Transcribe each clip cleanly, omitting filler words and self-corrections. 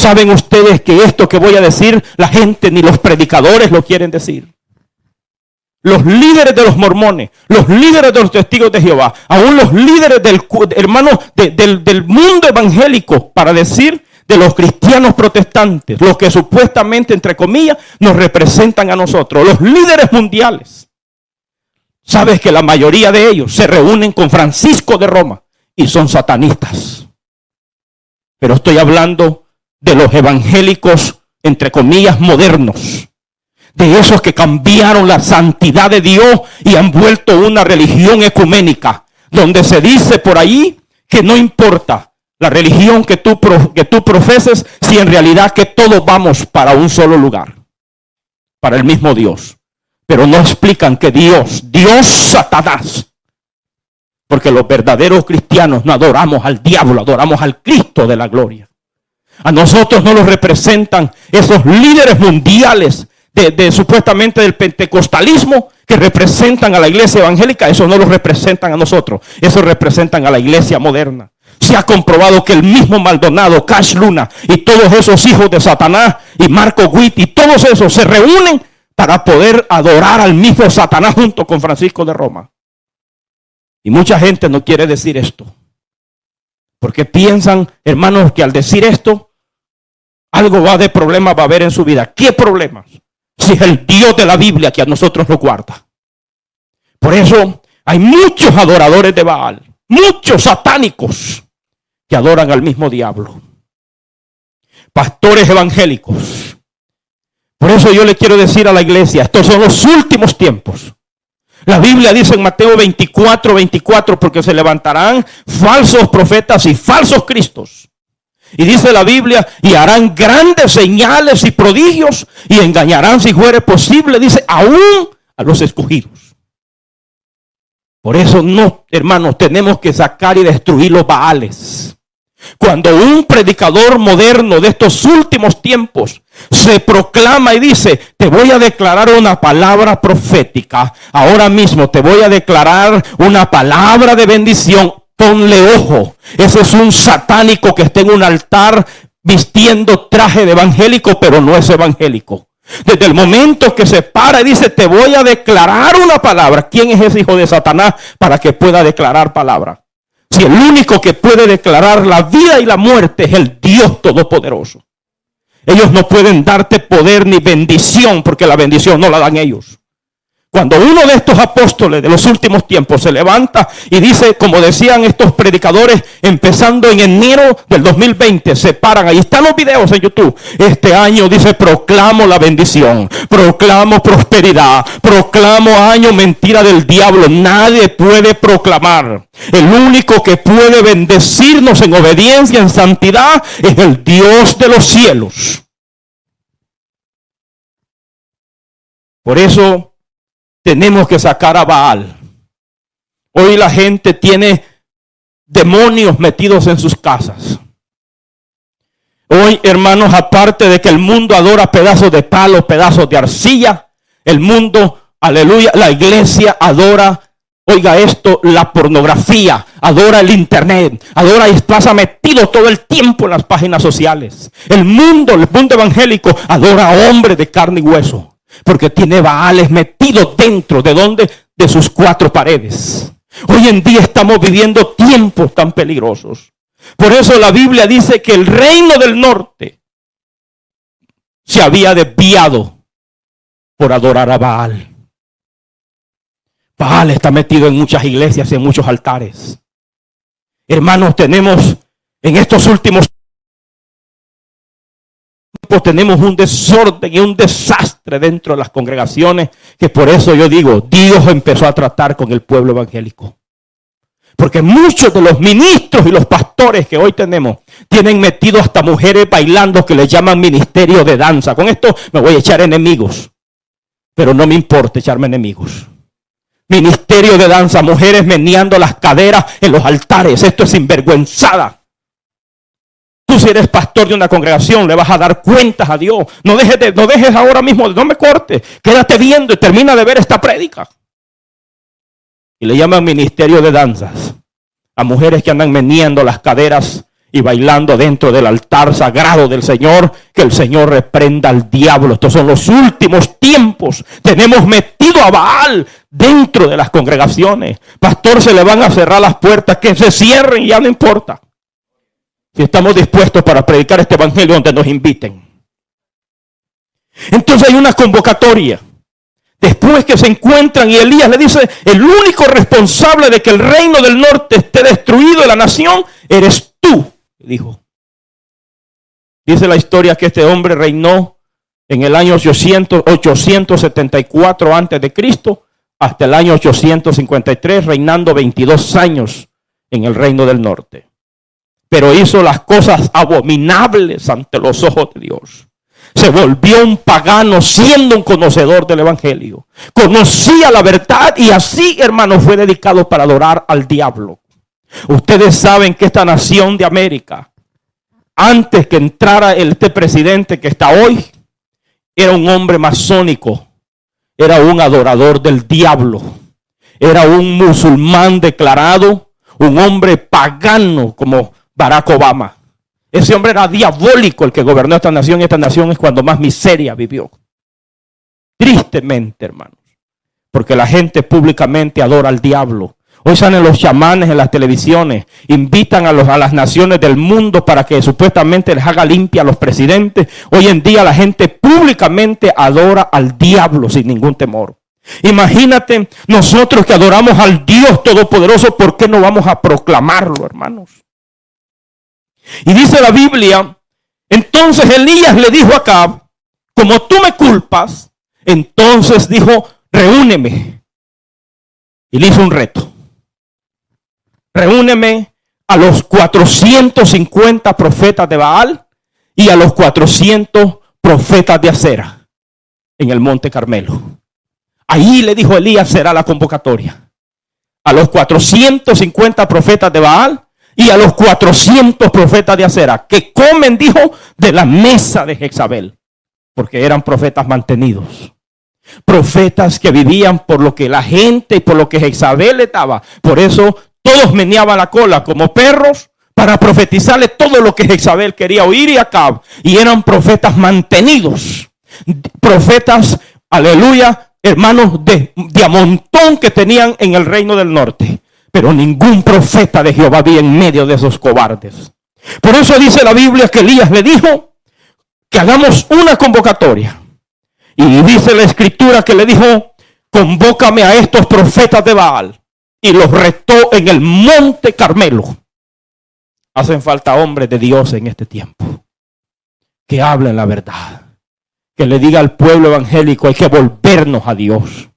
saben ustedes que esto que voy a decir, la gente ni los predicadores lo quieren decir. Los líderes de los mormones, los líderes de los testigos de Jehová, aún los líderes del mundo evangélico, para decir de los cristianos protestantes, los que supuestamente, entre comillas, nos representan a nosotros, los líderes mundiales. Sabes que la mayoría de ellos se reúnen con Francisco de Roma y son satanistas. Pero estoy hablando de los evangélicos, entre comillas, modernos. De esos que cambiaron la santidad de Dios y han vuelto una religión ecuménica, donde se dice por ahí que no importa la religión que tú profeses, si en realidad que todos vamos para un solo lugar, para el mismo Dios. Pero no explican que Dios, Satanás, porque los verdaderos cristianos no adoramos al diablo, adoramos al Cristo de la gloria. A nosotros no los representan esos líderes mundiales supuestamente del pentecostalismo, que representan a la iglesia evangélica. Eso no los representan a nosotros, eso representan a la iglesia moderna. Se ha comprobado que el mismo Maldonado, Cash Luna y todos esos hijos de Satanás y Marco Witt y todos esos se reúnen para poder adorar al mismo Satanás junto con Francisco de Roma. Y mucha gente no quiere decir esto, porque piensan, hermanos, que al decir esto algo de problemas va a haber en su vida. ¿Qué problemas? Si es el Dios de la Biblia que a nosotros nos guarda. Por eso hay muchos adoradores de Baal, muchos satánicos que adoran al mismo diablo. Pastores evangélicos. Por eso yo le quiero decir a la iglesia, estos son los últimos tiempos. La Biblia dice en Mateo 24, porque se levantarán falsos profetas y falsos cristos. Y dice la Biblia, y harán grandes señales y prodigios, y engañarán, si fuere posible, dice, aún a los escogidos. Por eso no, hermanos, tenemos que sacar y destruir los Baales. Cuando un predicador moderno de estos últimos tiempos se proclama y dice, te voy a declarar una palabra profética, ahora mismo te voy a declarar una palabra de bendición, ponle ojo. Ese es un satánico que está en un altar vistiendo traje de evangélico, pero no es evangélico. Desde el momento que se para y dice, te voy a declarar una palabra. ¿Quién es ese hijo de Satanás para que pueda declarar palabra? Si el único que puede declarar la vida y la muerte es el Dios Todopoderoso. Ellos no pueden darte poder ni bendición, porque la bendición no la dan ellos. Cuando uno de estos apóstoles de los últimos tiempos se levanta y dice, como decían estos predicadores, empezando en enero del 2020, se paran, ahí están los videos en YouTube. Este año dice, proclamo la bendición, proclamo prosperidad, proclamo año mentira del diablo. Nadie puede proclamar. El único que puede bendecirnos en obediencia, en santidad, es el Dios de los cielos. Por eso tenemos que sacar a Baal. Hoy la gente tiene demonios metidos en sus casas. Hoy, hermanos, aparte de que el mundo adora pedazos de palo, pedazos de arcilla, el mundo, aleluya, la iglesia adora, oiga esto, la pornografía, adora el internet, adora y pasa metido todo el tiempo en las páginas sociales. El mundo evangélico adora a hombres de carne y hueso, porque tiene Baales metidos dentro de donde, de sus cuatro paredes. Hoy en día estamos viviendo tiempos tan peligrosos. Por eso la Biblia dice que el reino del norte se había desviado por adorar a Baal. Baal está metido en muchas iglesias y en muchos altares. Hermanos, tenemos en estos últimos tenemos un desorden y un desastre dentro de las congregaciones, que por eso yo digo, Dios empezó a tratar con el pueblo evangélico. Porque muchos de los ministros y los pastores que hoy tenemos tienen metido hasta mujeres bailando, que les llaman ministerio de danza. Con esto me voy a echar enemigos, pero no me importa echarme enemigos. Ministerio de danza, mujeres meneando las caderas en los altares. Esto es sinvergüenzada. Tú, si eres pastor de una congregación, le vas a dar cuentas a Dios. No dejes ahora mismo, no me cortes. Quédate viendo y termina de ver esta prédica. Y le llaman ministerio de danzas a mujeres que andan meneando las caderas y bailando dentro del altar sagrado del Señor, que el Señor reprenda al diablo. Estos son los últimos tiempos. Tenemos metido a Baal dentro de las congregaciones. Pastor, se le van a cerrar las puertas, que se cierren y ya no importa. Si estamos dispuestos para predicar este evangelio donde nos inviten. Entonces hay una convocatoria. Después que se encuentran y Elías le dice, el único responsable de que el reino del norte esté destruido de la nación, eres tú, dijo. Dice la historia que este hombre reinó en el año 874 antes de Cristo hasta el año 853, reinando 22 años en el reino del norte. Pero hizo las cosas abominables ante los ojos de Dios. Se volvió un pagano siendo un conocedor del evangelio. Conocía la verdad y así, hermano, fue dedicado para adorar al diablo. Ustedes saben que esta nación de América, antes que entrara este presidente que está hoy, era un hombre masónico, era un adorador del diablo, era un musulmán declarado, un hombre pagano como Barack Obama. Ese hombre era diabólico el que gobernó esta nación. Esta nación es cuando más miseria vivió. Tristemente, hermanos, porque la gente públicamente adora al diablo. Hoy salen los chamanes en las televisiones, invitan a las naciones del mundo para que supuestamente les haga limpia a los presidentes. Hoy en día la gente públicamente adora al diablo sin ningún temor. Imagínate, nosotros que adoramos al Dios Todopoderoso, ¿por qué no vamos a proclamarlo, hermanos? Y dice la Biblia, entonces Elías le dijo a Acab, como tú me culpas, entonces dijo, reúneme. Y le hizo un reto. Reúneme a los 450 profetas de Baal y a los 400 profetas de Acera en el monte Carmelo. Ahí le dijo Elías, será la convocatoria. A los 450 profetas de Baal y a los 400 profetas de Acera, que comen, dijo, de la mesa de Jezabel, porque eran profetas mantenidos. Profetas que vivían por lo que la gente y por lo que Jezabel le daba. Por eso todos meneaban la cola como perros para profetizarle todo lo que Jezabel quería oír y Acab. Y eran profetas mantenidos. Profetas, aleluya, hermanos, de a montón que tenían en el reino del norte. Pero ningún profeta de Jehová había en medio de esos cobardes. Por eso dice la Biblia que Elías le dijo que hagamos una convocatoria. Y dice la escritura que le dijo, convócame a estos profetas de Baal. Y los retó en el monte Carmelo. Hacen falta hombres de Dios en este tiempo que hablen la verdad. Que le diga al pueblo evangélico, hay que volvernos a Dios.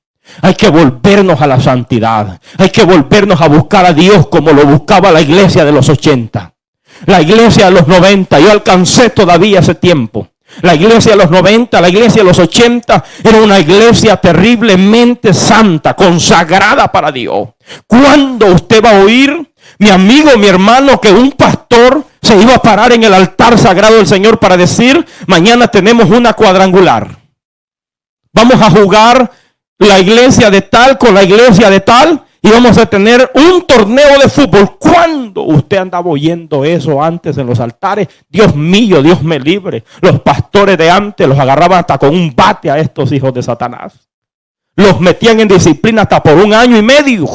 Hay que volvernos a la santidad. Hay que volvernos a buscar a Dios como lo buscaba la iglesia de los 80. La iglesia de los 90. Yo alcancé todavía ese tiempo. La iglesia de los 90, la iglesia de los 80 era una iglesia terriblemente santa, consagrada para Dios. ¿Cuándo usted va a oír, mi amigo, mi hermano, que un pastor se iba a parar en el altar sagrado del Señor para decir, mañana tenemos una cuadrangular? Vamos a jugar la iglesia de tal con la iglesia de tal y vamos a tener un torneo de fútbol. ¿Cuándo usted andaba oyendo eso antes en los altares? Dios mío, Dios me libre. Los pastores de antes los agarraban hasta con un bate a estos hijos de Satanás. Los metían en disciplina hasta por 1 año y medio.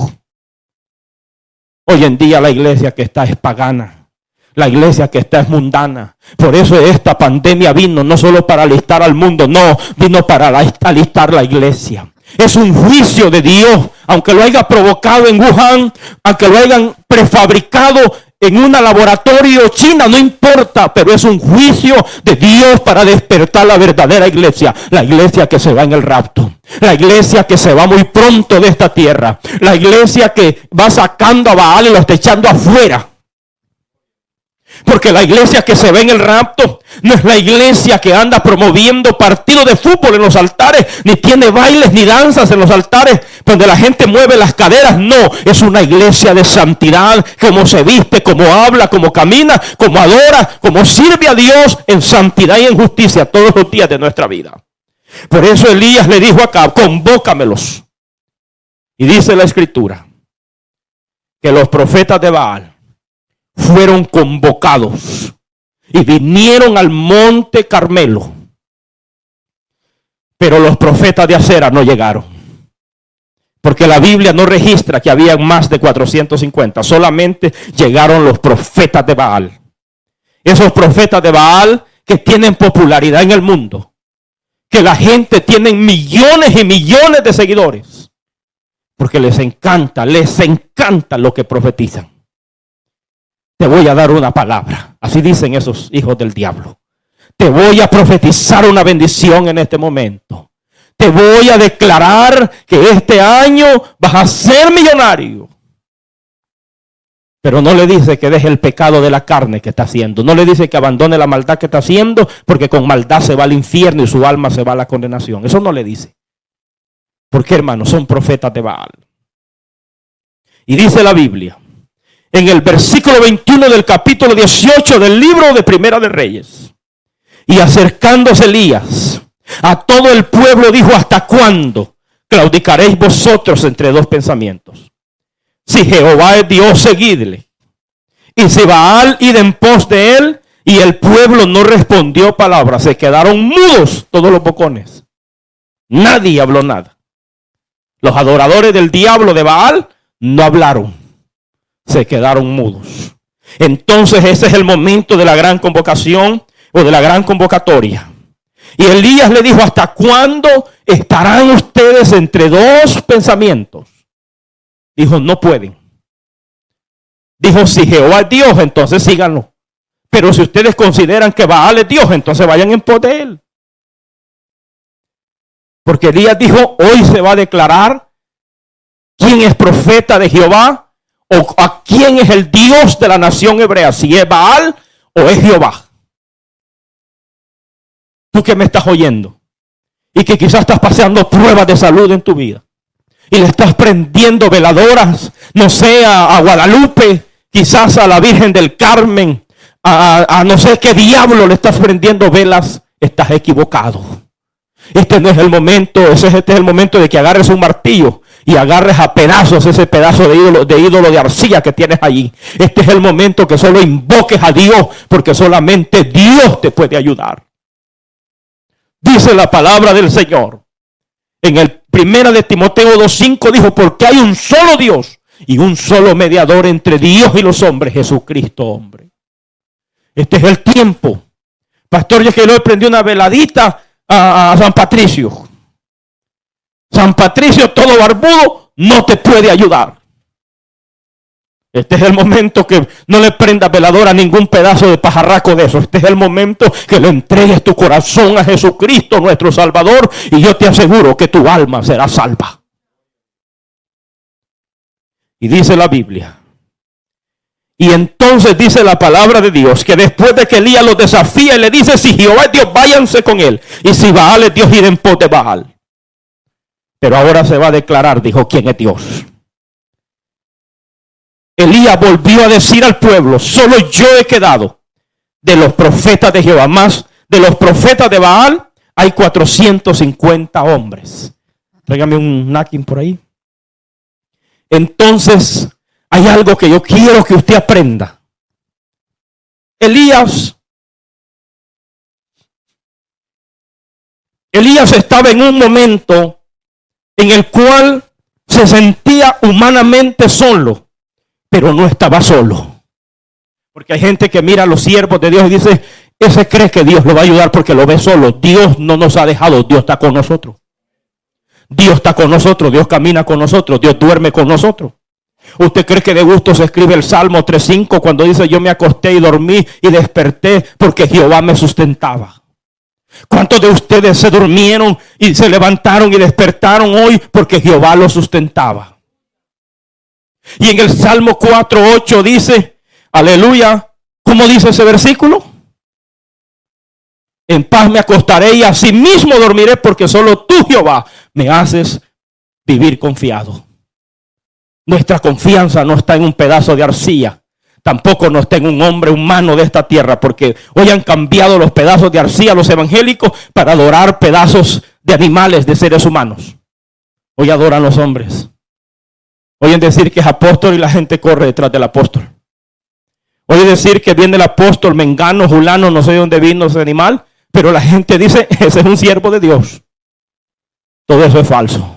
Hoy en día la iglesia que está es pagana. La iglesia que está es mundana. Por eso esta pandemia vino no solo para alistar al mundo, no, vino para alistar la iglesia. Es un juicio de Dios, aunque lo haya provocado en Wuhan, aunque lo hayan prefabricado en un laboratorio china, no importa, pero es un juicio de Dios para despertar la verdadera iglesia, la iglesia que se va en el rapto, la iglesia que se va muy pronto de esta tierra, la iglesia que va sacando a Baal y lo está echando afuera. Porque la iglesia que se ve en el rapto no es la iglesia que anda promoviendo partidos de fútbol en los altares, ni tiene bailes ni danzas en los altares donde la gente mueve las caderas. No, es una iglesia de santidad, como se viste, como habla, como camina, como adora, como sirve a Dios en santidad y en justicia todos los días de nuestra vida. Por eso Elías le dijo acá, convócamelos. Y dice la escritura que los profetas de Baal fueron convocados y vinieron al monte Carmelo. Pero los profetas de Acera no llegaron. Porque la Biblia no registra que había más de 450. Solamente llegaron los profetas de Baal. Esos profetas de Baal que tienen popularidad en el mundo. Que la gente tiene millones y millones de seguidores. Porque les encanta lo que profetizan. Te voy a dar una palabra. Así dicen esos hijos del diablo. Te voy a profetizar una bendición en este momento. Te voy a declarar que este año vas a ser millonario. Pero no le dice que deje el pecado de la carne que está haciendo. No le dice que abandone la maldad que está haciendo, porque con maldad se va al infierno y su alma se va a la condenación. Eso no le dice. Porque, hermanos, son profetas de Baal. Y dice la Biblia, en el versículo 21 del capítulo 18 del libro de Primera de Reyes. Y acercándose Elías a todo el pueblo dijo: ¿hasta cuándo claudicaréis vosotros entre dos pensamientos? Si Jehová es Dios, seguidle. Y si Baal, id en pos de él. Y el pueblo no respondió palabra. Se quedaron mudos todos los bocones. Nadie habló nada. Los adoradores del diablo de Baal no hablaron. Se quedaron mudos. Entonces ese es el momento de la gran convocación o de la gran convocatoria. Y Elías le dijo: ¿hasta cuándo estarán ustedes entre dos pensamientos? Dijo: no pueden. Dijo: si Jehová es Dios, entonces síganlo. Pero si ustedes consideran que Baal es Dios, entonces vayan en pos de él. Porque Elías dijo: hoy se va a declarar quién es profeta de Jehová o a quién es el Dios de la nación hebrea, si es Baal o es Jehová. Tú que me estás oyendo y que quizás estás pasando pruebas de salud en tu vida y le estás prendiendo veladoras, no sé, a Guadalupe, quizás a la Virgen del Carmen, a no sé qué diablo le estás prendiendo velas, estás equivocado. Este no es el momento, este es el momento de que agarres un martillo y agarres a pedazos ese pedazo de ídolo de arcilla que tienes allí. Este es el momento que solo invoques a Dios, porque solamente Dios te puede ayudar. Dice la palabra del Señor. En el 1 de Timoteo 2:5 dijo: porque hay un solo Dios y un solo mediador entre Dios y los hombres, Jesucristo hombre. Este es el tiempo. Pastor, yo que le prendió una veladita a San Patricio. San Patricio, todo barbudo, no te puede ayudar. Este es el momento que no le prendas veladora a ningún pedazo de pajarraco de eso. Este es el momento que le entregues tu corazón a Jesucristo, nuestro Salvador, y yo te aseguro que tu alma será salva. Y dice la Biblia. Y entonces dice la palabra de Dios que después de que Elías los desafía y le dice: si Jehová es Dios, váyanse con él. Y si Baal es Dios, id en pos de Baal. Pero ahora se va a declarar, dijo, quién es Dios. Elías volvió a decir al pueblo: solo yo he quedado de los profetas de Jehová. Más de los profetas de Baal hay 450 hombres. Tráigame un napkin por ahí. Entonces hay algo que yo quiero que usted aprenda. Elías estaba en un momento en el cual se sentía humanamente solo, pero no estaba solo. Porque hay gente que mira a los siervos de Dios y dice: ese cree que Dios lo va a ayudar porque lo ve solo. Dios no nos ha dejado, Dios está con nosotros. Dios está con nosotros, Dios camina con nosotros, Dios duerme con nosotros. ¿Usted cree que de gusto se escribe el Salmo 3:5 cuando dice: yo me acosté y dormí y desperté porque Jehová me sustentaba? ¿Cuántos de ustedes se durmieron y se levantaron y despertaron hoy porque Jehová los sustentaba? Y en el Salmo 4:8 dice, aleluya, ¿cómo dice ese versículo? En paz me acostaré y asimismo dormiré, porque solo tú, Jehová, me haces vivir confiado. Nuestra confianza no está en un pedazo de arcilla, tampoco no está en un hombre humano de esta tierra, porque hoy han cambiado los pedazos de arcilla los evangélicos para adorar pedazos de animales, de seres humanos. Hoy adoran los hombres. Oyen decir que es apóstol y la gente corre detrás del apóstol. Oye decir que viene el apóstol Mengano, Julano, no sé de dónde vino ese animal, pero la gente dice, ese es un siervo de Dios. Todo eso es falso.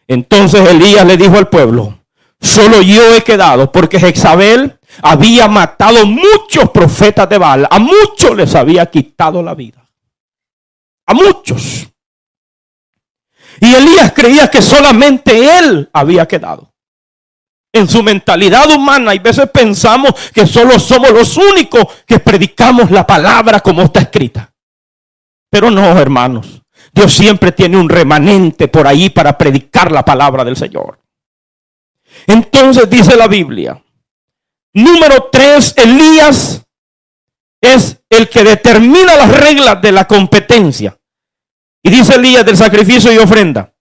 Entonces Elías le dijo al pueblo, solo yo he quedado, porque Jezabel había matado muchos profetas de Baal. A muchos les había quitado la vida. A muchos. Y Elías creía que solamente él había quedado. En su mentalidad humana, y a veces pensamos que solo somos los únicos que predicamos la palabra como está escrita. Pero no, hermanos. Dios siempre tiene un remanente por ahí para predicar la palabra del Señor. Entonces dice la Biblia, número 3, Elías es el que determina las reglas de la competencia. Y dice Elías del sacrificio y ofrenda.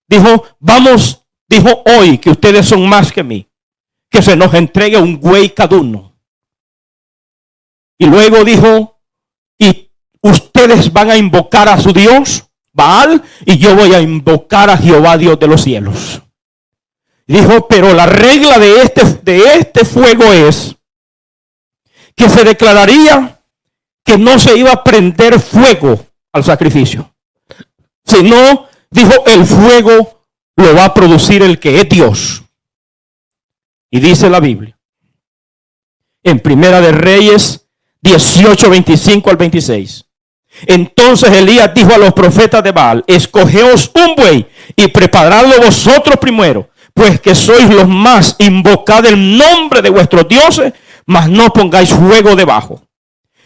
Dijo hoy que ustedes son más que mí, que se nos entregue un buey cada uno. Y luego dijo, y ustedes van a invocar a su Dios, Baal, y yo voy a invocar a Jehová, Dios de los cielos. Dijo, pero la regla de este fuego es que se declararía que no se iba a prender fuego al sacrificio, sino, dijo, el fuego lo va a producir el que es Dios. Y dice la Biblia, en Primera de Reyes 18, 25 al 26. Entonces Elías dijo a los profetas de Baal, escogeos un buey y preparadlo vosotros primero, pues que sois los más, invocad el nombre de vuestros dioses, mas no pongáis fuego debajo.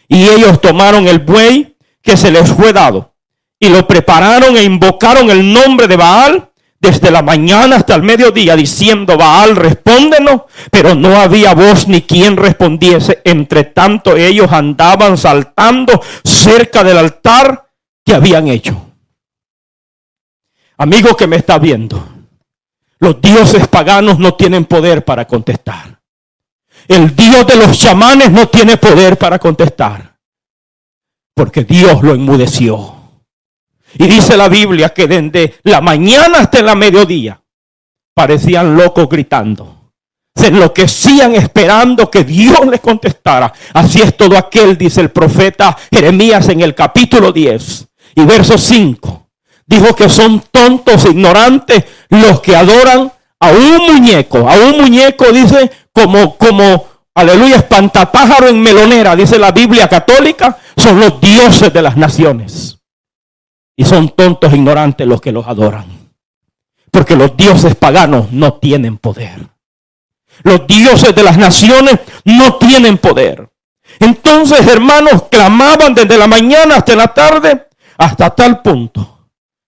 Y ellos tomaron el buey que se les fue dado y lo prepararon e invocaron el nombre de Baal desde la mañana hasta el mediodía, diciendo, Baal, respóndenos. Pero no había voz ni quien respondiese. Entre tanto ellos andaban saltando cerca del altar que habían hecho. Amigo que me está viendo, los dioses paganos no tienen poder para contestar. El Dios de los chamanes no tiene poder para contestar, porque Dios lo enmudeció. Y dice la Biblia que desde la mañana hasta el mediodía parecían locos gritando. Se enloquecían esperando que Dios les contestara. Así es todo aquel, dice el profeta Jeremías en el capítulo 10 y verso 5. Dijo que son tontos e ignorantes los que adoran a un muñeco. A un muñeco, dice, como aleluya, espantapájaro en melonera, dice la Biblia católica, son los dioses de las naciones. Y son tontos e ignorantes los que los adoran. Porque los dioses paganos no tienen poder. Los dioses de las naciones no tienen poder. Entonces, hermanos, clamaban desde la mañana hasta la tarde, hasta tal punto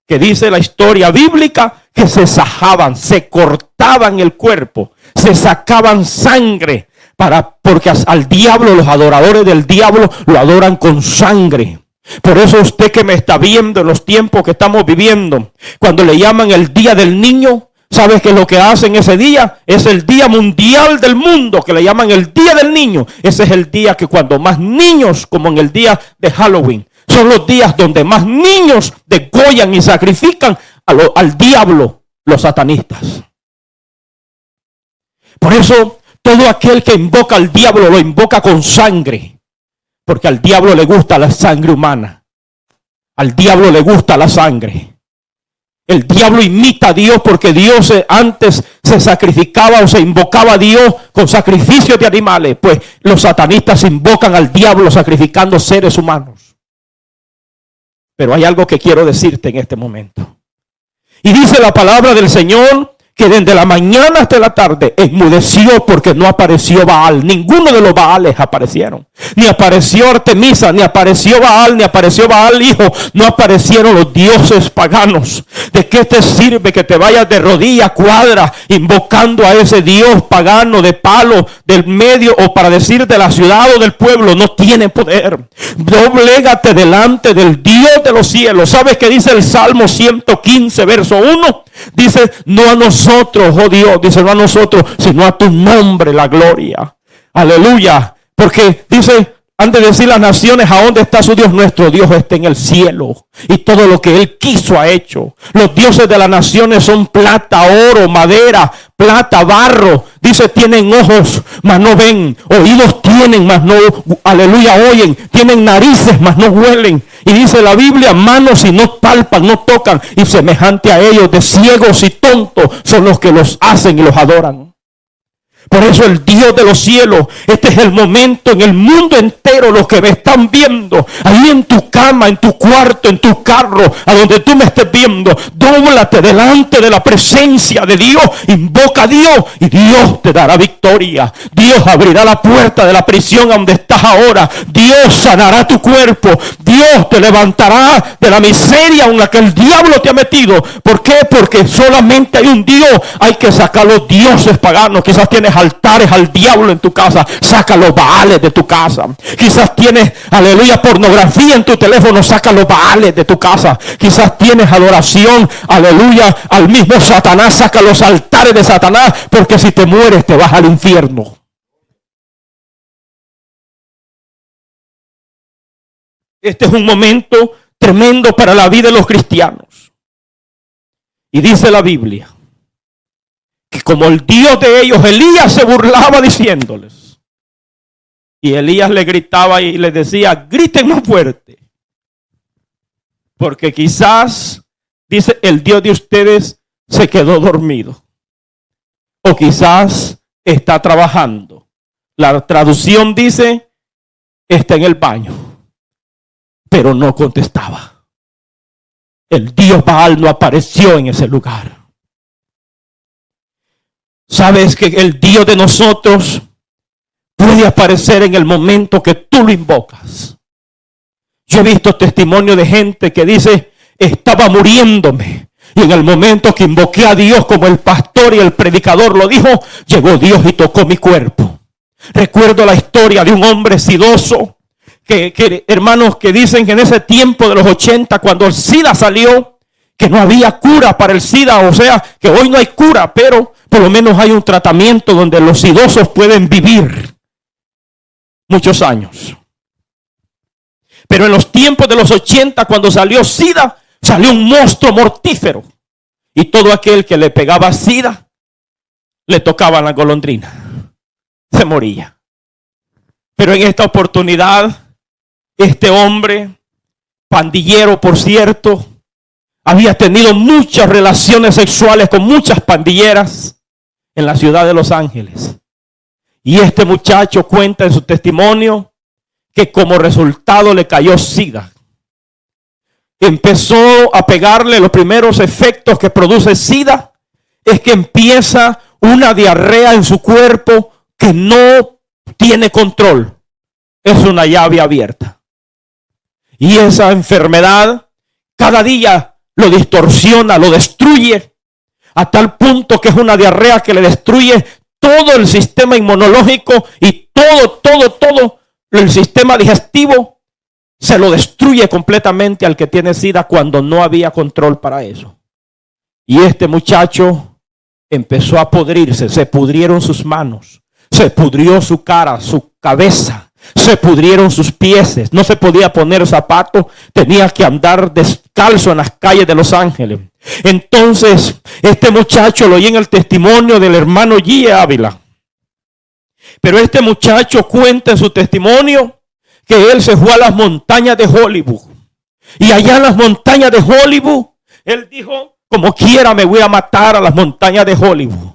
que dice la historia bíblica que se sajaban, se cortaban el cuerpo, se sacaban sangre, porque al diablo, los adoradores del diablo lo adoran con sangre. Por eso usted que me está viendo en los tiempos que estamos viviendo, cuando le llaman el Día del Niño, ¿sabes qué es lo que hacen ese día? Es el Día Mundial del Mundo, que le llaman el Día del Niño. Ese es el día que cuando más niños, como en el día de Halloween, son los días donde más niños degollan y sacrifican al diablo, los satanistas. Por eso, todo aquel que invoca al diablo lo invoca con sangre. Porque al diablo le gusta la sangre humana. Al diablo le gusta la sangre. El diablo imita a Dios porque Dios antes se sacrificaba o se invocaba a Dios con sacrificios de animales. Pues los satanistas invocan al diablo sacrificando seres humanos. Pero hay algo que quiero decirte en este momento. Y dice la palabra del Señor que desde la mañana hasta la tarde enmudeció porque no apareció Baal. Ninguno de los Baales aparecieron. Ni apareció Artemisa, ni apareció Baal, ni apareció Baal hijo. No aparecieron los dioses paganos. ¿De qué te sirve que te vayas de rodillas, cuadra, invocando a ese dios pagano de palo del medio, o para decir de la ciudad o del pueblo? No tiene poder. Doblégate delante del Dios de los cielos. ¿Sabes qué dice el Salmo 115, verso 1? Dice, no a nosotros, oh Dios, dice, no a nosotros, sino a tu nombre la gloria. Aleluya. Porque dice, Han de decir las naciones, ¿a dónde está su Dios? Nuestro Dios está en el cielo. Y todo lo que Él quiso ha hecho. Los dioses de las naciones son plata, oro, madera, plata, barro. Dice, tienen ojos, mas no ven. Oídos tienen, mas no, aleluya, oyen. Tienen narices, mas no huelen. Y dice la Biblia, manos y no palpan, no tocan. Y semejante a ellos, de ciegos y tontos, son los que los hacen y los adoran. Por eso el Dios de los cielos, este es el momento en el mundo entero, los que me están viendo, ahí en tu cama, en tu cuarto, en tu carro, a donde tú me estés viendo, dóblate delante de la presencia de Dios, invoca a Dios y Dios te dará victoria. Dios abrirá la puerta de la prisión donde estás ahora. Dios sanará tu cuerpo. Dios te levantará de la miseria en la que el diablo te ha metido. ¿Por qué? Porque solamente hay un Dios. Hay que sacar los dioses paganos. Quizás tienes altares al diablo en tu casa, saca los baales de tu casa. Quizás tienes, aleluya, pornografía en tu teléfono, saca los baales de tu casa. Quizás tienes adoración, aleluya, al mismo Satanás, saca los altares de Satanás, porque si te mueres te vas al infierno. Este es un momento tremendo para la vida de los cristianos. Y dice la Biblia que como el Dios de ellos, Elías se burlaba diciéndoles. Y Elías le gritaba y les decía, griten más fuerte. Porque quizás, dice, el Dios de ustedes se quedó dormido. O quizás está trabajando. La traducción dice, está en el baño. Pero no contestaba. El Dios Baal no apareció en ese lugar. Sabes que el Dios de nosotros puede aparecer en el momento que tú lo invocas. Yo he visto testimonio de gente que dice, estaba muriéndome. Y en el momento que invoqué a Dios como el pastor y el predicador lo dijo, llegó Dios y tocó mi cuerpo. Recuerdo la historia de un hombre sidoso, que hermanos, que dicen que en ese tiempo de los 80, cuando el SIDA salió, que no había cura para el SIDA, o sea, que hoy no hay cura, pero por lo menos hay un tratamiento donde los idosos pueden vivir muchos años. Pero en los tiempos de los 80, cuando salió SIDA, salió un monstruo mortífero. Y todo aquel que le pegaba SIDA, le tocaba la golondrina. Se moría. Pero en esta oportunidad, este hombre, pandillero por cierto, había tenido muchas relaciones sexuales con muchas pandilleras en la ciudad de Los Ángeles. Y este muchacho cuenta en su testimonio que como resultado le cayó SIDA. Empezó a pegarle los primeros efectos que produce SIDA. Es que empieza una diarrea en su cuerpo que no tiene control. Es una llave abierta. Y esa enfermedad cada día lo distorsiona, lo destruye, a tal punto que es una diarrea que le destruye todo el sistema inmunológico y todo el sistema digestivo. Se lo destruye completamente al que tiene SIDA cuando no había control para eso. Y este muchacho empezó a podrirse, se pudrieron sus manos, se pudrió su cara, su cabeza. Se pudrieron sus pies, no se podía poner zapatos, tenía que andar descalzo en las calles de Los Ángeles. Entonces, este muchacho lo oí en el testimonio del hermano G. Ávila. Pero este muchacho cuenta en su testimonio que él se fue a las montañas de Hollywood. Y allá en las montañas de Hollywood, él dijo, como quiera me voy a matar a las montañas de Hollywood.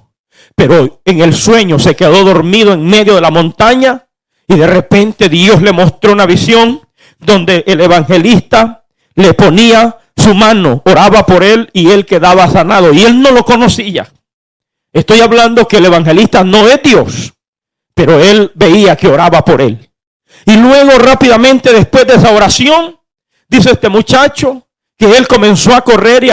Pero en el sueño se quedó dormido en medio de la montaña. Y de repente Dios le mostró una visión donde el evangelista le ponía su mano, oraba por él y él quedaba sanado. Y él no lo conocía. Estoy hablando que el evangelista no es Dios, pero él veía que oraba por él. Y luego rápidamente después de esa oración, dice este muchacho que él comenzó a correr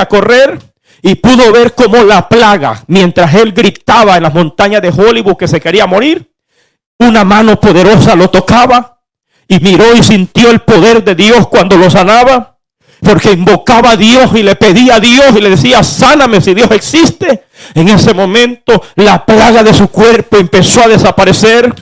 y pudo ver cómo la plaga, mientras él gritaba en las montañas de Hollywood que se quería morir, una mano poderosa lo tocaba y miró y sintió el poder de Dios cuando lo sanaba, porque invocaba a Dios y le pedía a Dios y le decía, sáname si Dios existe. En ese momento la plaga de su cuerpo empezó a desaparecer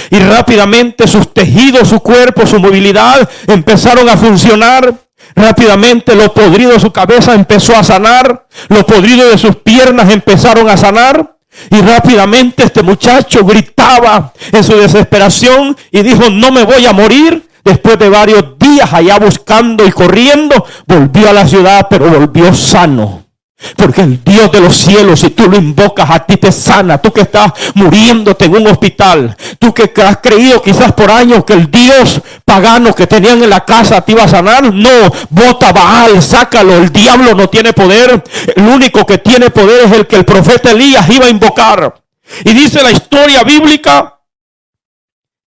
Y rápidamente sus tejidos, su cuerpo, su movilidad empezaron a funcionar. Rápidamente lo podrido de su cabeza empezó a sanar. Lo podrido de sus piernas empezaron a sanar. Y rápidamente este muchacho gritaba en su desesperación y dijo: no me voy a morir. Después de varios días allá buscando y corriendo, volvió a la ciudad, pero volvió sano. Porque el Dios de los cielos, si tú lo invocas, a ti te sana. Tú que estás muriéndote en un hospital, tú que has creído quizás por años que el Dios pagano que tenían en la casa te iba a sanar, no, bota a Baal, sácalo. El diablo no tiene poder. El único que tiene poder es el que el profeta Elías iba a invocar. Y dice la historia bíblica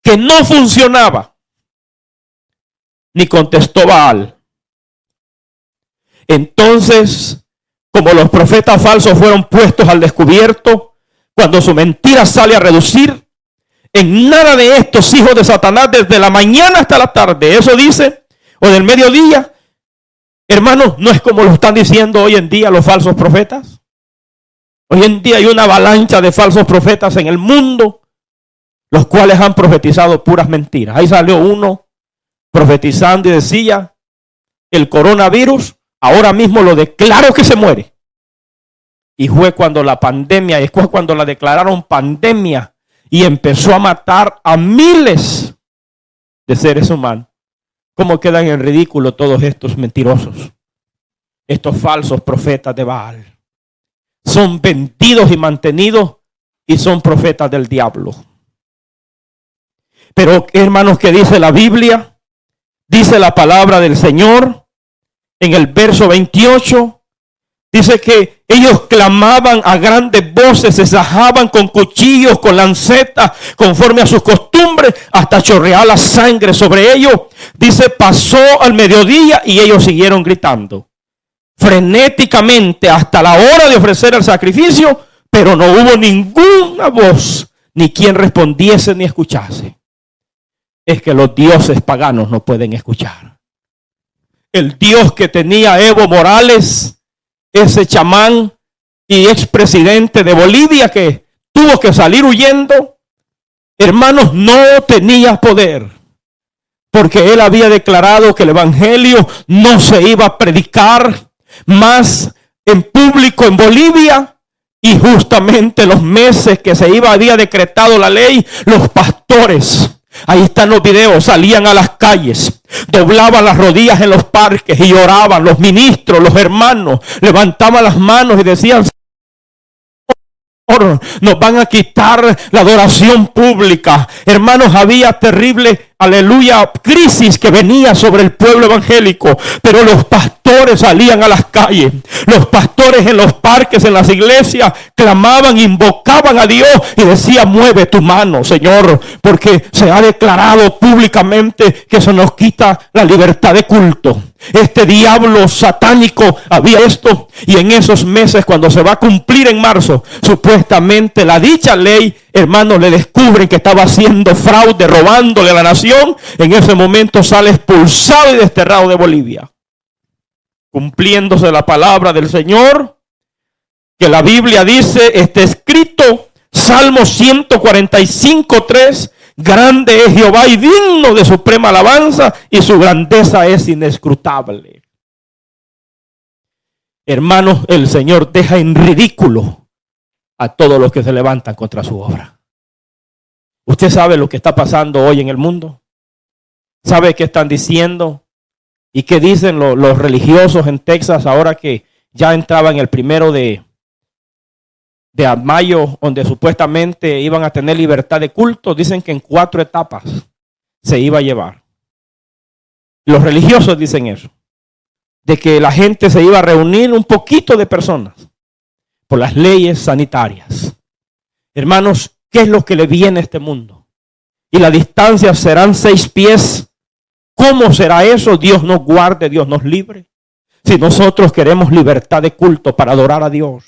que no funcionaba, ni contestó Baal. Entonces, como los profetas falsos fueron puestos al descubierto, cuando su mentira sale a reducir, en nada de estos hijos de Satanás, desde la mañana hasta la tarde, eso dice, o del mediodía, hermanos, no es como lo están diciendo hoy en día los falsos profetas. Hoy en día hay una avalancha de falsos profetas en el mundo, los cuales han profetizado puras mentiras. Ahí salió uno profetizando y decía: el coronavirus ahora mismo lo declaro que se muere. Y fue cuando la pandemia, y fue cuando la declararon pandemia y empezó a matar a miles de seres humanos. ¿Cómo quedan en ridículo todos estos mentirosos? Estos falsos profetas de Baal. Son vendidos y mantenidos y son profetas del diablo. Pero hermanos, ¿qué dice la Biblia? Dice la palabra del Señor. En el verso 28 dice que ellos clamaban a grandes voces, se sajaban con cuchillos, con lancetas, conforme a sus costumbres, hasta chorrear la sangre sobre ellos. Dice, pasó al mediodía y ellos siguieron gritando frenéticamente hasta la hora de ofrecer el sacrificio, pero no hubo ninguna voz, ni quien respondiese ni escuchase. Es que los dioses paganos no pueden escuchar. El Dios que tenía Evo Morales, ese chamán y expresidente de Bolivia que tuvo que salir huyendo, hermanos, no tenía poder. Porque él había declarado que el evangelio no se iba a predicar más en público en Bolivia. Y justamente los meses que había decretado la ley, los pastores, ahí están los videos, salían a las calles, doblaban las rodillas en los parques y lloraban. Los ministros, los hermanos, levantaban las manos y decían: nos van a quitar la adoración pública. Hermanos, había terrible, aleluya, crisis que venía sobre el pueblo evangélico, pero los pastores salían a las calles, los pastores en los parques, en las iglesias, clamaban, invocaban a Dios y decían: mueve tu mano, Señor, porque se ha declarado públicamente que se nos quita la libertad de culto. Este diablo satánico había esto, y en esos meses, cuando se va a cumplir en marzo, supuestamente la dicha ley, hermanos, le descubren que estaba haciendo fraude, robándole a la nación. En ese momento sale expulsado y desterrado de Bolivia, cumpliéndose la palabra del Señor, que la Biblia dice, está escrito, Salmo 145:3, grande es Jehová y digno de suprema alabanza, y su grandeza es inescrutable. Hermanos, el Señor deja en ridículo a todos los que se levantan contra su obra. ¿Usted sabe lo que está pasando hoy en el mundo? ¿Sabe qué están diciendo? ¿Y qué dicen los religiosos en Texas ahora que ya entraban el 1 de mayo, donde supuestamente iban a tener libertad de culto? Dicen que en 4 etapas se iba a llevar. Los religiosos dicen eso, de que la gente se iba a reunir, un poquito de personas, por las leyes sanitarias. Hermanos, ¿qué es lo que le viene a este mundo? Y la distancia serán 6 pies. ¿Cómo será eso? Dios nos guarde, Dios nos libre. Si nosotros queremos libertad de culto para adorar a Dios.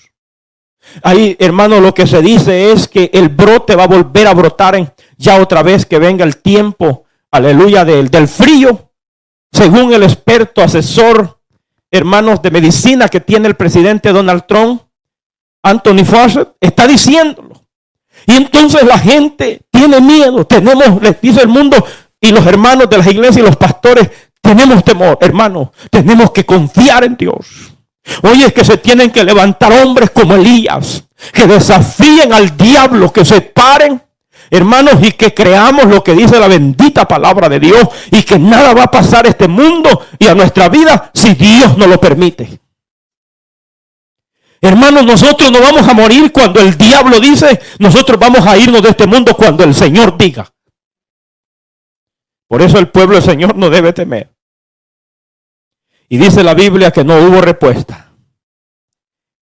Ahí, hermano, lo que se dice es que el brote va a volver a brotar ya otra vez que venga el tiempo, aleluya, del frío. Según el experto asesor, hermanos, de medicina que tiene el presidente Donald Trump, Anthony Fauci, está diciéndolo. Y entonces la gente tiene miedo. Les dice el mundo y los hermanos de las iglesias y los pastores, tenemos temor, hermanos. Tenemos que confiar en Dios. Oye, es que se tienen que levantar hombres como Elías, que desafíen al diablo, que se paren, hermanos, y que creamos lo que dice la bendita palabra de Dios, y que nada va a pasar a este mundo y a nuestra vida si Dios no lo permite. Hermanos, nosotros no vamos a morir cuando el diablo dice, nosotros vamos a irnos de este mundo cuando el Señor diga. Por eso el pueblo del Señor no debe temer. Y dice la Biblia que no hubo respuesta.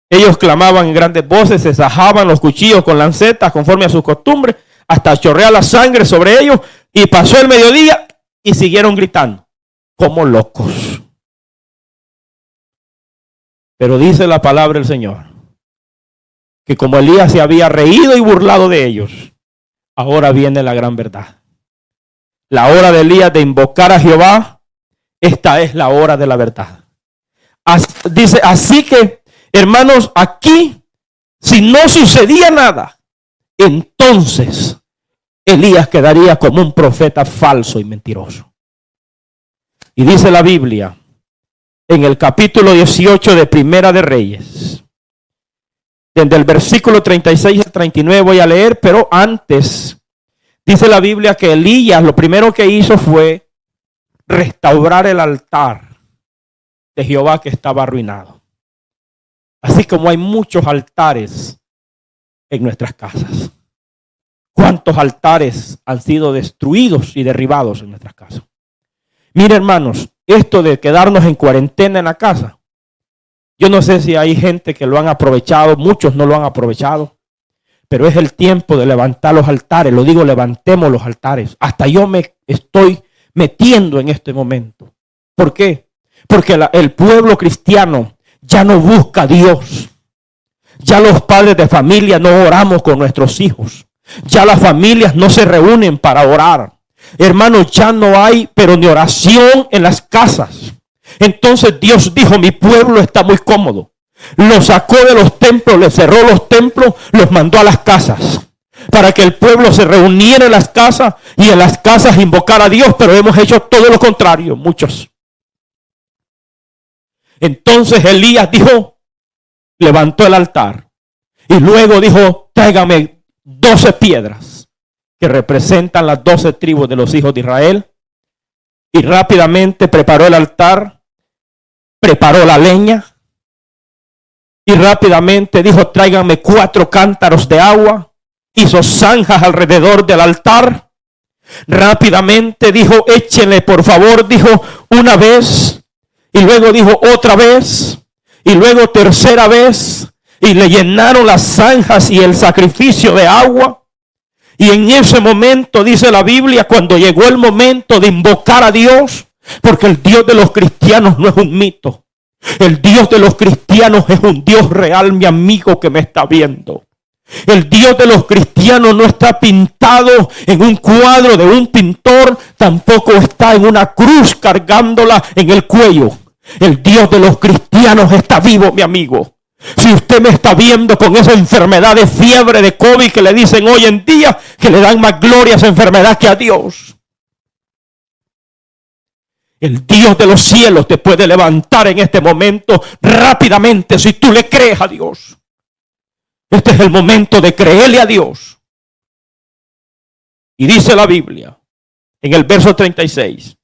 Ellos clamaban en grandes voces, se sajaban los cuchillos con lancetas conforme a sus costumbres, hasta chorrear la sangre sobre ellos, y pasó el mediodía y siguieron gritando como locos. Pero dice la palabra del Señor que como Elías se había reído y burlado de ellos, ahora viene la gran verdad. La hora de Elías de invocar a Jehová, esta es la hora de la verdad. Dice, así que, hermanos, aquí, si no sucedía nada, entonces Elías quedaría como un profeta falso y mentiroso. Y dice la Biblia, en el capítulo 18 de Primera de Reyes, desde el versículo 36 al 39 voy a leer, pero antes, dice la Biblia que Elías lo primero que hizo fue restaurar el altar de Jehová que estaba arruinado. Así como hay muchos altares en nuestras casas. ¿Cuántos altares han sido destruidos y derribados en nuestras casas? Mire, hermanos, esto de quedarnos en cuarentena en la casa, yo no sé si hay gente que lo han aprovechado, muchos no lo han aprovechado, pero es el tiempo de levantar los altares. Lo digo, levantemos los altares. Hasta yo me estoy metiendo en este momento. ¿Por qué? Porque el pueblo cristiano ya no busca a Dios. Ya los padres de familia no oramos con nuestros hijos. Ya las familias no se reúnen para orar. Hermanos, ya no hay, pero ni oración en las casas. Entonces Dios dijo, mi pueblo está muy cómodo. Los sacó de los templos, les cerró los templos, los mandó a las casas. Para que el pueblo se reuniera en las casas y en las casas invocara a Dios. Pero hemos hecho todo lo contrario, muchos. Entonces Elías dijo, levantó el altar. Y luego dijo, tráigame 12 piedras que representan las 12 tribus de los hijos de Israel. Y rápidamente preparó el altar, preparó la leña. Y rápidamente dijo, tráiganme 4 cántaros de agua. Hizo zanjas alrededor del altar. Rápidamente dijo, échenle por favor, dijo una vez. Y luego dijo otra vez. Y luego tercera vez. Y le llenaron las zanjas y el sacrificio de agua. Y en ese momento, dice la Biblia, cuando llegó el momento de invocar a Dios, porque el Dios de los cristianos no es un mito. El Dios de los cristianos es un Dios real, mi amigo que me está viendo. El Dios de los cristianos no está pintado en un cuadro de un pintor, tampoco está en una cruz cargándola en el cuello. El Dios de los cristianos está vivo, mi amigo. Si usted me está viendo con esa enfermedad de fiebre de COVID que le dicen hoy en día, que le dan más gloria a esa enfermedad que a Dios. El Dios de los cielos te puede levantar en este momento rápidamente si tú le crees a Dios. Este es el momento de creerle a Dios. Y dice la Biblia en el verso 36.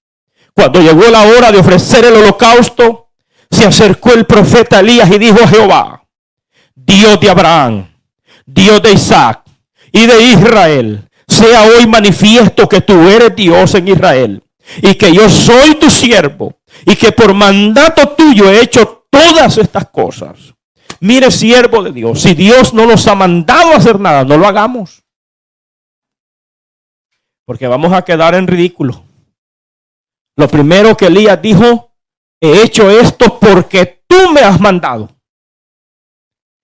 Cuando llegó la hora de ofrecer el holocausto, se acercó el profeta Elías y dijo a Jehová, Dios de Abraham, Dios de Isaac y de Israel, sea hoy manifiesto que tú eres Dios en Israel y que yo soy tu siervo y que por mandato tuyo he hecho todas estas cosas. Mire, siervo de Dios, si Dios no nos ha mandado a hacer nada, no lo hagamos. Porque vamos a quedar en ridículo. Lo primero que Elías dijo, he hecho esto porque tú me has mandado.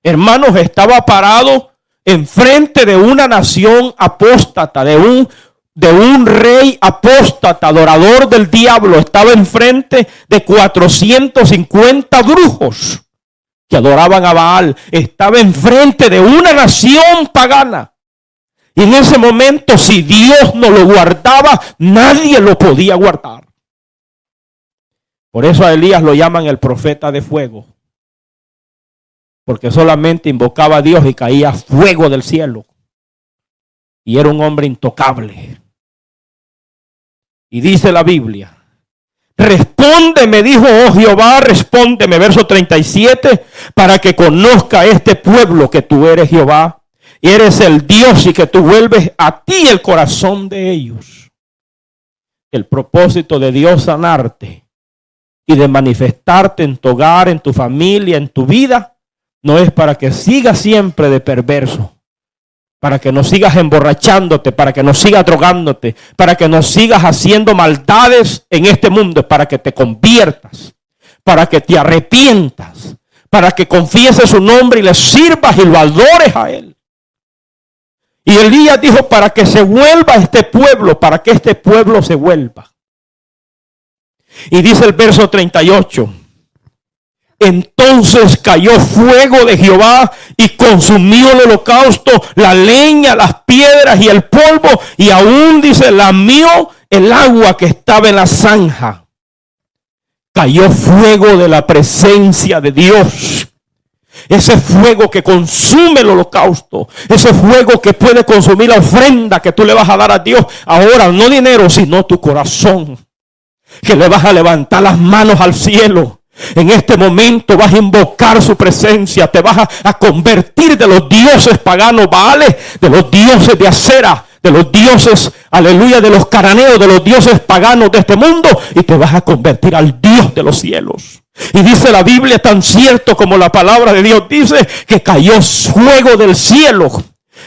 Hermanos, estaba parado enfrente de una nación apóstata, de un rey apóstata, adorador del diablo. Estaba enfrente de 450 brujos que adoraban a Baal. Estaba enfrente de una nación pagana. Y en ese momento, si Dios no lo guardaba, nadie lo podía guardar. Por eso a Elías lo llaman el profeta de fuego. Porque solamente invocaba a Dios y caía fuego del cielo. Y era un hombre intocable. Y dice la Biblia: respóndeme, dijo, oh Jehová, respóndeme, verso 37, para que conozca este pueblo que tú eres Jehová, y eres el Dios, y que tú vuelves a ti el corazón de ellos. El propósito de Dios sanarte y de manifestarte en tu hogar, en tu familia, en tu vida, no es para que sigas siempre de perverso, para que no sigas emborrachándote, para que no sigas drogándote, para que no sigas haciendo maldades en este mundo, es para que te conviertas, para que te arrepientas, para que confieses su nombre y le sirvas y lo adores a Él. Y Elías dijo: para que se vuelva este pueblo, para que este pueblo se vuelva. Y dice el verso 38: entonces cayó fuego de Jehová y consumió el holocausto, la leña, las piedras y el polvo, y aún, dice, lamió el agua que estaba en la zanja. Cayó fuego de la presencia de Dios. Ese fuego que consume el holocausto, ese fuego que puede consumir la ofrenda que tú le vas a dar a Dios. Ahora, no dinero, sino tu corazón, que le vas a levantar las manos al cielo. En este momento vas a invocar su presencia, te vas a convertir de los dioses paganos Baales, de los dioses de Acera, de los dioses, aleluya, de los cananeos, de los dioses paganos de este mundo, y te vas a convertir al Dios de los cielos. Y dice la Biblia, tan cierto como la palabra de Dios dice, que cayó fuego del cielo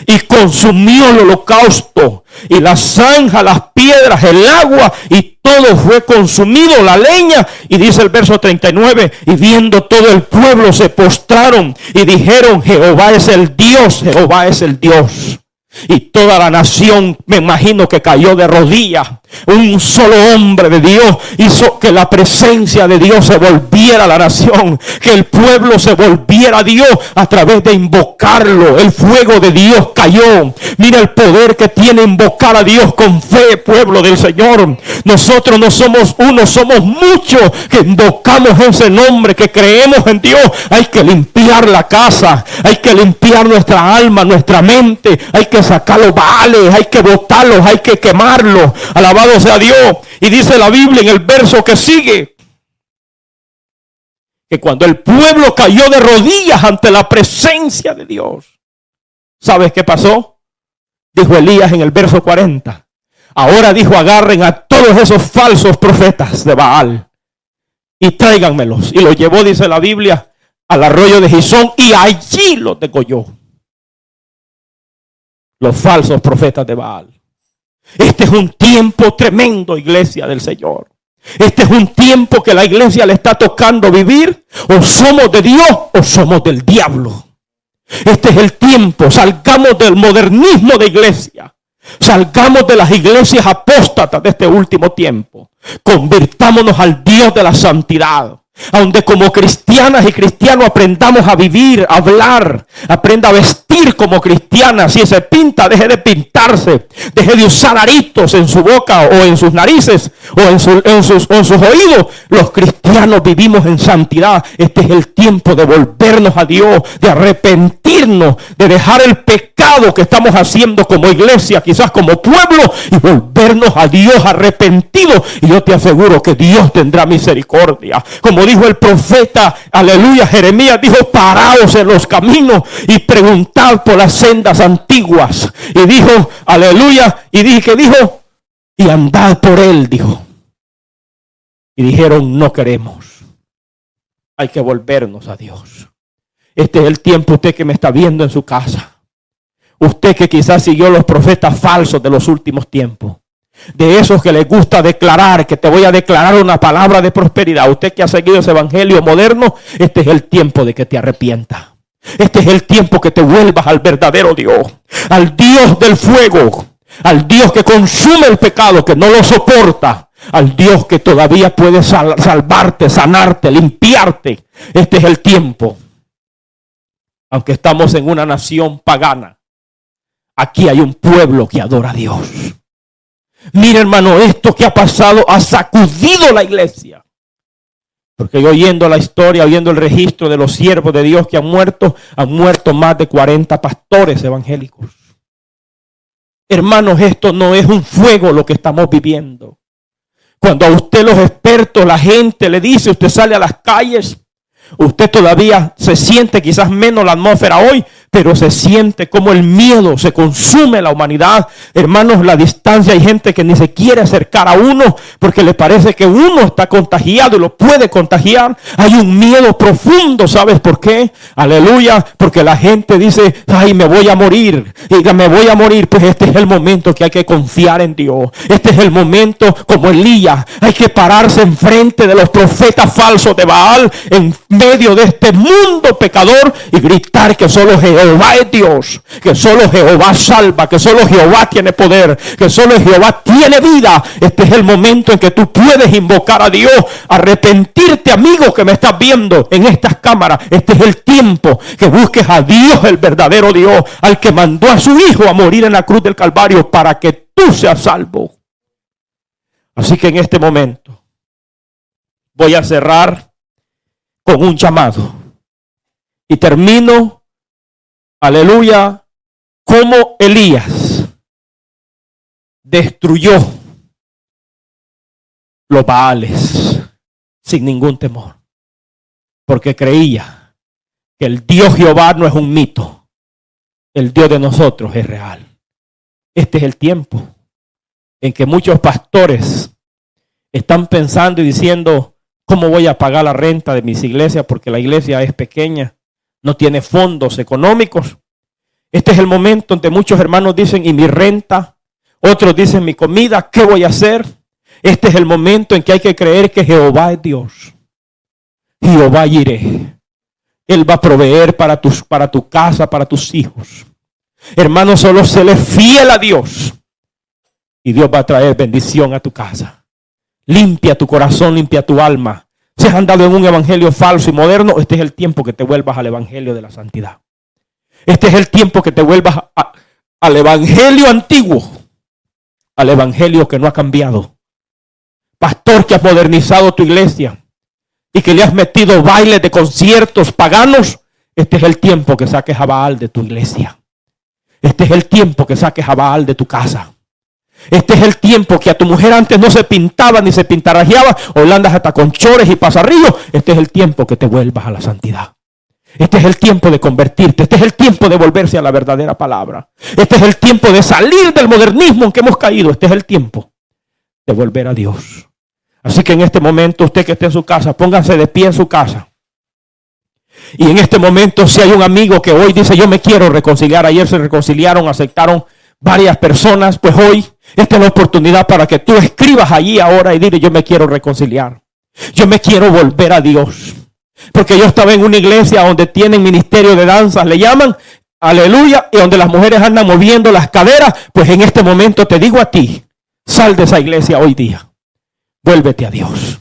y consumió el holocausto y la zanja, las piedras, el agua, y todo fue consumido, la leña. Y dice el verso 39: y viendo todo el pueblo se postraron y dijeron: Jehová es el Dios, Jehová es el Dios. Y toda la nación, me imagino, que cayó de rodillas. Un solo hombre de Dios hizo que la presencia de Dios se volviera a la nación, que el pueblo se volviera a Dios a través de invocarlo. El fuego de Dios cayó. Mira el poder que tiene invocar a Dios con fe, pueblo del Señor. Nosotros no somos uno, somos muchos que invocamos ese nombre, que creemos en Dios. Hay que limpiar la casa, hay que limpiar nuestra alma, nuestra mente, hay que sacar los baales, hay que botarlos, hay que quemarlos. Alabado sea Dios. Y dice la Biblia en el verso que sigue, que cuando el pueblo cayó de rodillas ante la presencia de Dios, ¿sabes qué pasó? Dijo Elías en el verso 40: ahora, dijo, agarren a todos esos falsos profetas de Baal y tráiganmelos. Y los llevó, dice la Biblia, al arroyo de Gisón, y allí los degolló. Los falsos profetas de Baal. Este es un tiempo tremendo, iglesia del Señor. Este es un tiempo que la iglesia le está tocando vivir. O somos de Dios o somos del diablo. Este es el tiempo. Salgamos del modernismo de iglesia. Salgamos de las iglesias apóstatas de este último tiempo. Convirtámonos al Dios de la santidad. Donde como cristianas y cristianos aprendamos a vivir, a hablar, aprenda a vestir como cristiana. Si se pinta, deje de pintarse, deje de usar aritos en su boca o en sus narices o en sus oídos. Los cristianos vivimos en santidad. Este es el tiempo de volvernos a Dios, de arrepentirnos, de dejar el pecado que estamos haciendo como iglesia, quizás como pueblo, y volvernos a Dios arrepentidos. Y yo te aseguro que Dios tendrá misericordia. Como dijo el profeta, aleluya, Jeremías, dijo: paraos en los caminos y preguntad por las sendas antiguas. Y dijo, aleluya, y dije, dijo, y andad por él, dijo. Y dijeron: no queremos. Hay que volvernos a Dios. Este es el tiempo, usted que me está viendo en su casa, usted que quizás siguió los profetas falsos de los últimos tiempos, de esos que les gusta declarar, que te voy a declarar una palabra de prosperidad. Usted que ha seguido ese evangelio moderno, este es el tiempo de que te arrepientas. Este es el tiempo que te vuelvas al verdadero Dios, al Dios del fuego, al Dios que consume el pecado, que no lo soporta, al Dios que todavía puede salvarte, sanarte, limpiarte. Este es el tiempo. Aunque estamos en una nación pagana, aquí hay un pueblo que adora a Dios. Mira, hermano, esto que ha pasado ha sacudido la iglesia. Porque yo oyendo la historia, oyendo el registro de los siervos de Dios que han muerto más de 40 pastores evangélicos. Hermanos, esto no es un fuego lo que estamos viviendo. Cuando a usted los expertos, la gente le dice, usted sale a las calles, usted todavía se siente quizás menos la atmósfera hoy, pero se siente como el miedo se consume la humanidad. Hermanos, la distancia, hay gente que ni se quiere acercar a uno porque le parece que uno está contagiado y lo puede contagiar. Hay un miedo profundo, ¿sabes por qué? Aleluya, porque la gente dice, ay, me voy a morir, y me voy a morir. Pues este es el momento que hay que confiar en Dios. Este es el momento, como Elías, hay que pararse enfrente de los profetas falsos de Baal, en medio de este mundo pecador, y gritar que solo Jehová es Dios, que solo Jehová salva, que solo Jehová tiene poder, que solo Jehová tiene vida. Este es el momento en que tú puedes invocar a Dios, arrepentirte, amigo que me estás viendo en estas cámaras. Este es el tiempo que busques a Dios, el verdadero Dios, al que mandó a su Hijo a morir en la cruz del Calvario para que tú seas salvo. Así que en este momento voy a cerrar con un llamado y termino, aleluya, como Elías destruyó los Baales sin ningún temor, porque creía que el Dios Jehová no es un mito, el Dios de nosotros es real. Este es el tiempo en que muchos pastores están pensando y diciendo, ¿cómo voy a pagar la renta de mis iglesias? Porque la iglesia es pequeña, no tiene fondos económicos. Este es el momento en que muchos hermanos dicen, ¿y mi renta? Otros dicen, ¿mi comida? ¿Qué voy a hacer? Este es el momento en que hay que creer que Jehová es Dios. Jehová Jireh. Él va a proveer para tu casa, para tus hijos. Hermano, solo séle fiel a Dios y Dios va a traer bendición a tu casa. Limpia tu corazón, limpia tu alma. Si has andado en un evangelio falso y moderno, este es el tiempo que te vuelvas al evangelio de la santidad. Este es el tiempo que te vuelvas al evangelio antiguo, al evangelio que no ha cambiado. Pastor que has modernizado tu iglesia y que le has metido bailes de conciertos paganos, este es el tiempo que saques a Baal de tu iglesia. Este es el tiempo que saques a Baal de tu casa. Este es el tiempo que a tu mujer antes no se pintaba ni se pintarajeaba, hoy andas hasta con chores y pasarrillos. Este es el tiempo que te vuelvas a la santidad. Este es el tiempo de convertirte. Este es el tiempo de volverse a la verdadera palabra. Este es el tiempo de salir del modernismo en que hemos caído. Este es el tiempo de volver a Dios. Así que en este momento, usted que esté en su casa, póngase de pie en su casa. Y en este momento, si hay un amigo que hoy dice, yo me quiero reconciliar. Ayer se reconciliaron, aceptaron varias personas. Pues hoy, esta es la oportunidad para que tú escribas allí ahora y dile, yo me quiero reconciliar. Yo me quiero volver a Dios. Porque yo estaba en una iglesia donde tienen ministerio de danzas, le llaman, aleluya, y donde las mujeres andan moviendo las caderas. Pues en este momento te digo a ti, sal de esa iglesia hoy día. Vuélvete a Dios.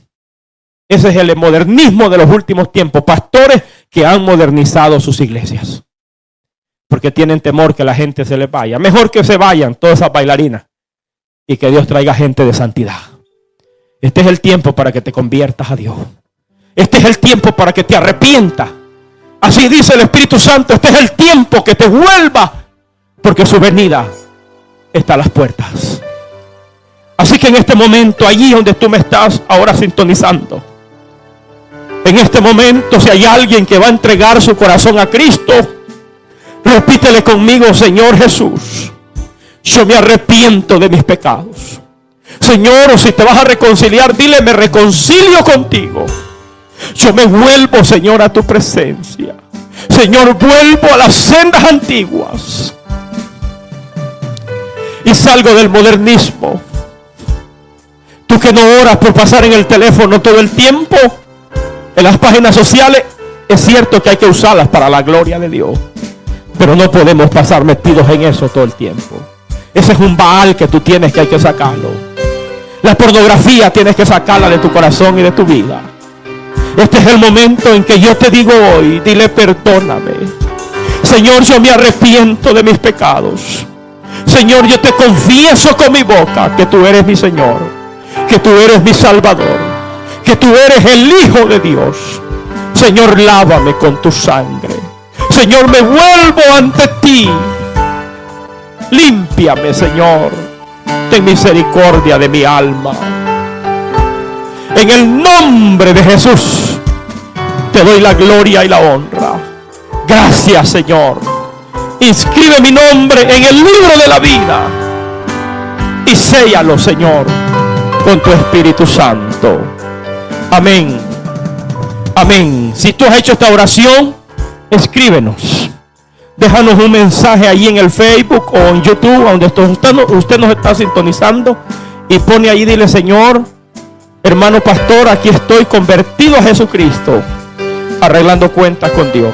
Ese es el modernismo de los últimos tiempos. Pastores que han modernizado sus iglesias. Porque tienen temor que la gente se les vaya. Mejor que se vayan todas esas bailarinas. Y que Dios traiga gente de santidad. Este es el tiempo para que te conviertas a Dios. Este es el tiempo para que te arrepientas. Así dice el Espíritu Santo. Este es el tiempo que te vuelva. Porque su venida está a las puertas. Así que en este momento, allí donde tú me estás ahora sintonizando, en este momento, si hay alguien que va a entregar su corazón a Cristo, repítele conmigo, Señor Jesús, yo me arrepiento de mis pecados. Señor, o si te vas a reconciliar, dile, me reconcilio contigo. Yo me vuelvo, Señor, a tu presencia. Señor, vuelvo a las sendas antiguas. Y salgo del modernismo. Tú que no oras por pasar en el teléfono todo el tiempo, en las páginas sociales, es cierto que hay que usarlas para la gloria de Dios. Pero no podemos pasar metidos en eso todo el tiempo. Ese es un Baal que tú tienes que hay que sacarlo. La pornografía tienes que sacarla de tu corazón y de tu vida. Este es el momento en que yo te digo hoy, dile perdóname. Señor, yo me arrepiento de mis pecados. Señor, yo te confieso con mi boca que tú eres mi Señor, que tú eres mi Salvador, que tú eres el Hijo de Dios. Señor, lávame con tu sangre. Señor, me vuelvo ante ti. Límpiame, Señor. Ten misericordia de mi alma. En el nombre de Jesús te doy la gloria y la honra. Gracias, Señor. Inscribe mi nombre en el libro de la vida y séllalo, Señor, con tu Espíritu Santo. Amén. Amén. Si tú has hecho esta oración, escríbenos. Déjanos un mensaje ahí en el Facebook o en YouTube, donde usted nos está sintonizando, y pone ahí, dile: Señor, hermano pastor, aquí estoy convertido a Jesucristo, arreglando cuentas con Dios.